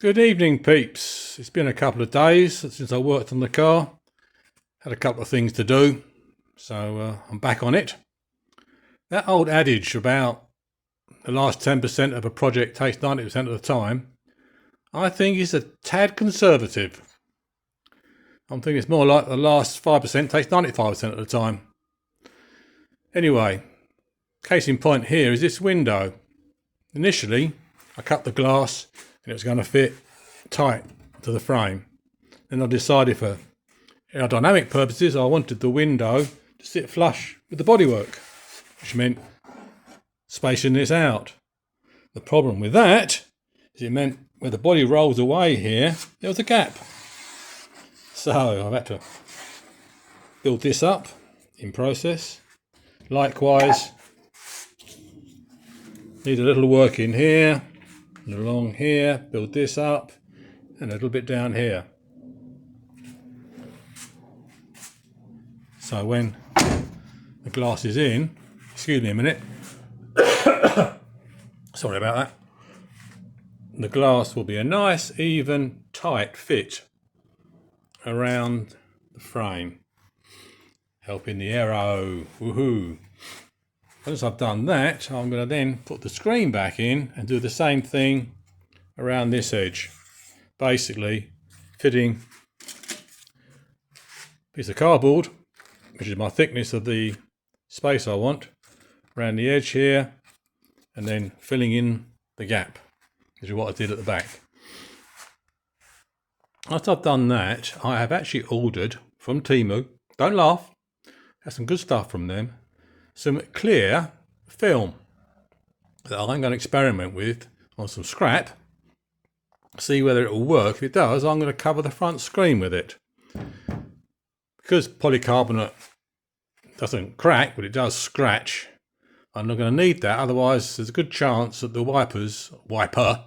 Good evening, peeps. It's been a couple of days since I worked on the car. Had a couple of things to do, so I'm back on it. That old adage about the last 10% of a project takes 90% of the time, I think is a tad conservative. I'm thinking it's more like the last 5% takes 95% of the time. Anyway, case in point here is this window. Initially, I cut the glass and it was going to fit tight to the frame. Then I decided for aerodynamic purposes I wanted the window to sit flush with the bodywork, which meant spacing this out. The problem with that is it meant where the body rolls away here, there was a gap. So I've had to build this up in process. Likewise, need a little work in here and along here, build this up and a little bit down here. So when the glass is in, excuse me a minute, sorry about that, the glass will be a nice, even, tight fit around the frame, helping the aero, woohoo. Once I've done that, I'm going to then put the screen back in and do the same thing around this edge. Basically, fitting a piece of cardboard, which is my thickness of the space I want, around the edge here, and then filling in the gap, which is what I did at the back. After I've done that, I have actually ordered from Temu, don't laugh, have some good stuff from them, some clear film that I'm going to experiment with on some scrap, see whether it will work. If it does, I'm going to cover the front screen with it. Because polycarbonate doesn't crack, but it does scratch, I'm not going to need that, otherwise there's a good chance that the wiper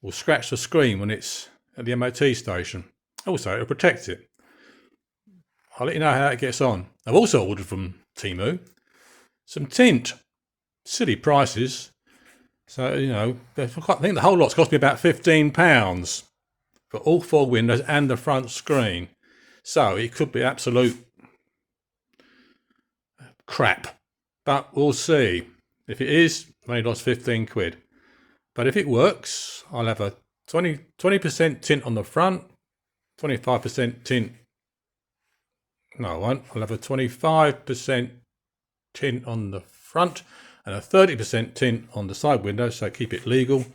will scratch the screen when it's at the MOT station. Also, it'll protect it. I'll let you know how it gets on. I've also ordered from Temu some tint. Silly prices. So, you know, I think the whole lot's cost me about £15 for all four windows and the front screen. So it could be absolute crap. But we'll see. If it is, I only lost 15 quid. But if it works, I'll have a 20% tint on the front, 25% tint. No, I won't. I'll have a 25% tint on the front and a 30% tint on the side window, so keep it legal.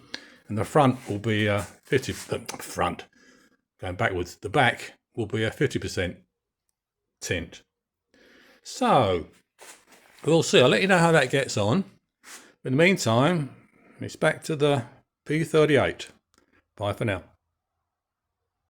And the front will be a 50%, going backwards, the back will be a 50% tint. So, we'll see. I'll let you know how that gets on. In the meantime, it's back to the P38. Bye for now.